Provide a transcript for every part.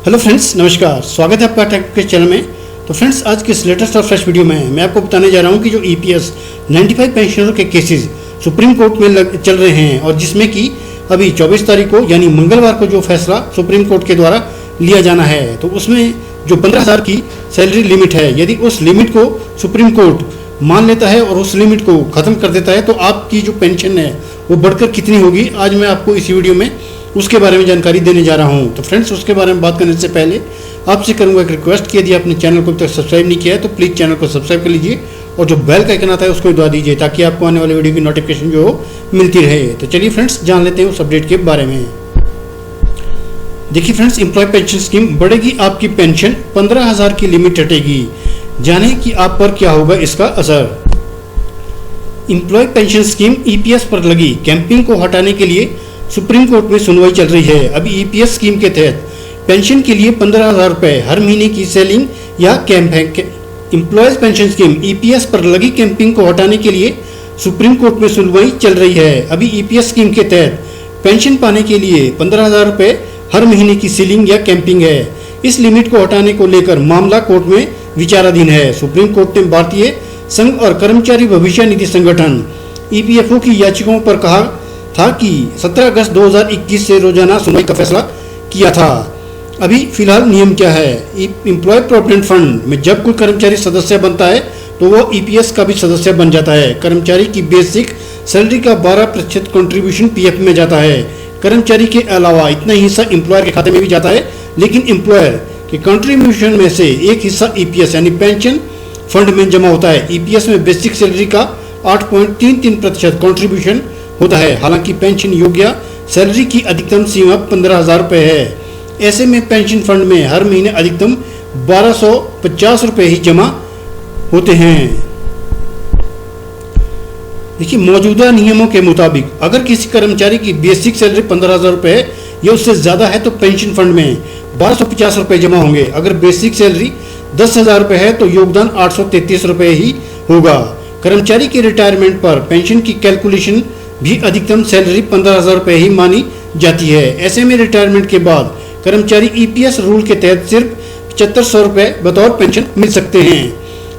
Hello friends, नमस्कार। स्वागत है आपका टेक के चैनल में। तो फ्रेंड्स, आज के इस लेटेस्ट और फ्रेश वीडियो में मैं आपको बताने जा रहा हूं कि जो ईपीएस 95 पेंशनरों के केसेस सुप्रीम कोर्ट में चल रहे हैं और जिसमें कि अभी 24 तारीख को यानी मंगलवार को जो फैसला सुप्रीम कोर्ट के द्वारा लिया जाना है, तो उसमें जो 15,000 की सैलरी लिमिट है, यदि उस लिमिट को सुप्रीम कोर्ट मान लेता है और उस लिमिट को ख़त्म कर देता है तो आपकी जो पेंशन है वो बढ़कर कितनी होगी, आज मैं आपको इसी वीडियो में उसके बारे में जानकारी देने जा रहा हूं। तो फ्रेंड्स, उसके बारे में बात करने से पहले आपसे करूंगा एक रिक्वेस्ट कि यदि आपने चैनल को अब तक सब्सक्राइब नहीं किया है तो प्लीज़ चैनल को सब्सक्राइब कर लीजिए और जो बेल का आइकन आता है उसको दबा दीजिए ताकि आपको आने वाले वीडियो की नोटिफिकेशन जो हो मिलती रहे। तो चलिए फ्रेंड्स, जान लेते हैं उस अपडेट के बारे में। देखिए फ्रेंड्स, एम्प्लॉय पेंशन स्कीम बढ़ेगी, आपकी पेंशन 15,000 की लिमिट हटेगी। जाने कि आप पर क्या होगा इसका असर। एम्प्लॉय पेंशन स्कीम ईपीएस पर लगी कैंपिंग को हटाने के लिए सुप्रीम कोर्ट में सुनवाई चल रही है। अभी ईपीएस स्कीम के तहत पेंशन के लिए 15,000 रुपये हर महीने की सेलिंग या कैंप है। एम्प्लॉयज पेंशन स्कीम ईपीएस पर लगी कैंपिंग को हटाने के लिए सुप्रीम कोर्ट में सुनवाई चल रही है। अभी ईपीएस स्कीम के तहत पेंशन पाने के लिए 15,000 रुपये हर महीने की सीलिंग या कैंपिंग है। इस लिमिट को हटाने को लेकर मामला कोर्ट में विचाराधीन है। सुप्रीम कोर्ट ने भारतीय संघ और कर्मचारी भविष्य निधि संगठन ईपीएफओ की याचिकाओं पर कहा था कि 17 अगस्त 2021 से रोजाना सुनवाई का फैसला किया था। अभी फिलहाल नियम क्या है। एम्प्लॉय प्रोविडेंट फंड में जब कोई कर्मचारी सदस्य बनता है तो वो ईपीएस का भी सदस्य बन जाता है। कर्मचारी की बेसिक सैलरी का 12% कंट्रीब्यूशन पीएफ में जाता है। कर्मचारी के अलावा इतना ही हिस्सा एम्प्लॉयर के खाते में भी जाता है, लेकिन एम्प्लॉयर के कंट्रीब्यूशन में से एक हिस्सा ईपीएस यानी पेंशन फंड में जमा होता है। ईपीएस में बेसिक सैलरी का 8.33% कंट्रीब्यूशन होता है। हालांकि पेंशन योग्य सैलरी की अधिकतम सीमा 15,000 रुपये है। ऐसे में पेंशन फंड में हर महीने अधिकतम 1250 रुपये ही जमा होते हैं। देखिए, मौजूदा नियमों के मुताबिक अगर किसी कर्मचारी की बेसिक सैलरी 15,000 रुपये है या उससे ज़्यादा है तो पेंशन फंड में 1250 रुपये जमा होंगे। अगर बेसिक सैलरी 10,000 रुपये है तो योगदान 833 रुपये ही होगा। कर्मचारी के रिटायरमेंट पर पेंशन की कैलकुलेशन भी अधिकतम सैलरी 15,000 रुपये ही मानी जाती है। ऐसे में रिटायरमेंट के बाद कर्मचारी ईपीएस रूल के तहत सिर्फ 7500 रुपये बतौर पेंशन मिल सकते हैं।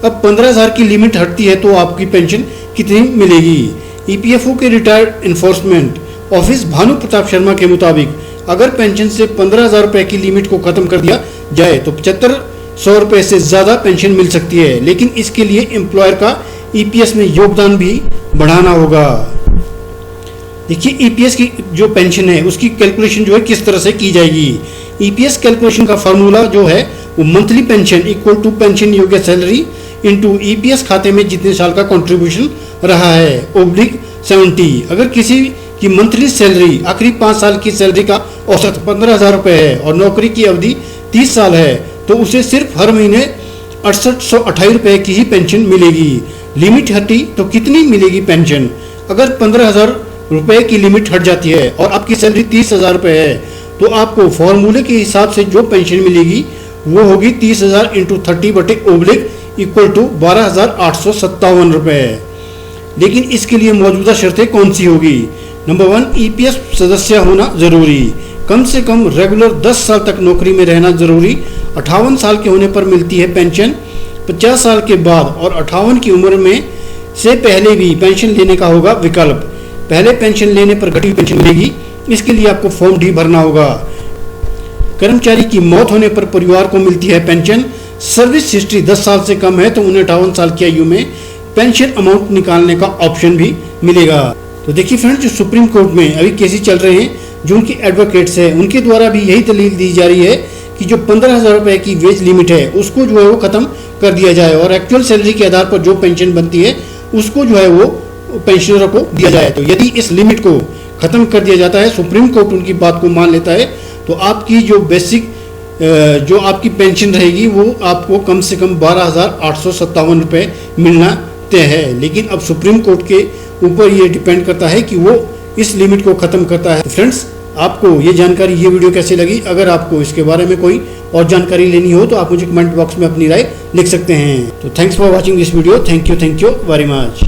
अब 15,000 की लिमिट हटती है तो आपकी पेंशन कितनी मिलेगी। ईपीएफओ के retired enforcement office Bhanu Pratap Sharma के मुताबिक अगर पेंशन से 15,000 रुपये की लिमिट को खत्म कर दिया जाए तो 7500 रुपये से ज़्यादा पेंशन मिल सकती है, लेकिन इसके लिए एम्प्लॉयर का ईपीएस में योगदान भी बढ़ाना होगा। देखिए, ईपीएस की जो पेंशन है उसकी कैलकुलेशन जो है किस तरह से की जाएगी। ईपीएस कैलकुलेशन का फार्मूला जो है वो monthly pension equal to pension योग्य सैलरी इनटू ईपीएस खाते में जितने साल का कंट्रीब्यूशन रहा है ओब्लिक 70। अगर किसी की मंथली सैलरी आखिरी 5 साल की सैलरी का औसत 15,000 रुपये है और नौकरी की अवधि 30 साल है तो उसे सिर्फ हर महीने 6828 रुपये की ही पेंशन मिलेगी। लिमिट हटी तो कितनी मिलेगी पेंशन। अगर 15,000 रुपये की लिमिट हट जाती है और आपकी सैलरी 30,000 रुपये है तो आपको फॉर्मूले के हिसाब से जो पेंशन मिलेगी वो होगी 30,000 इंटू 30/ओब्लिक इक्वल टू 12,857 रुपये। लेकिन इसके लिए मौजूदा शर्तें कौन सी होगी। नंबर 1, ईपीएस सदस्य होना जरूरी। कम से कम रेगुलर 10 साल तक नौकरी में रहना जरूरी। 58 साल के होने पर मिलती है पेंशन। 50 साल के बाद और 58 की उम्र में से पहले भी पेंशन लेने का होगा विकल्प। पहले पेंशन लेने पर घटी पेंशन मिलेगी। इसके लिए आपको फॉर्म डी भरना होगा। कर्मचारी की मौत होने पर परिवार को मिलती है पेंशन। सर्विस हिस्ट्री 10 साल से कम है तो उन्हें 58 साल की आयु में पेंशन अमाउंट निकालने का ऑप्शन भी मिलेगा। तो देखिए फ्रेंड्स, जो सुप्रीम कोर्ट में अभी केसेस चल रहे हैं, जो उनके एडवोकेट्स हैं उनके द्वारा भी यही दलील दी जा रही है कि जो 15,000 रुपये की वेज लिमिट है उसको जो है वो खत्म कर दिया जाए और एक्चुअल सैलरी के आधार पर जो पेंशन बनती है उसको जो है वो पेंशनरों को दिया जाए। तो यदि इस लिमिट को खत्म कर दिया जाता है, सुप्रीम कोर्ट उनकी बात को मान लेता है, तो आपकी जो बेसिक जो आपकी पेंशन रहेगी वो आपको कम से कम 12,857 रुपये मिलना तय है। लेकिन अब सुप्रीम कोर्ट के ऊपर ये डिपेंड करता है कि वो इस लिमिट को खत्म करता है। तो फ्रेंड्स, आपको ये जानकारी, ये वीडियो कैसी लगी। अगर आपको इसके बारे में कोई और जानकारी लेनी हो तो आप मुझे कमेंट बॉक्स में अपनी राय लिख सकते हैं। तो thanks for watching this video. Thank you very much.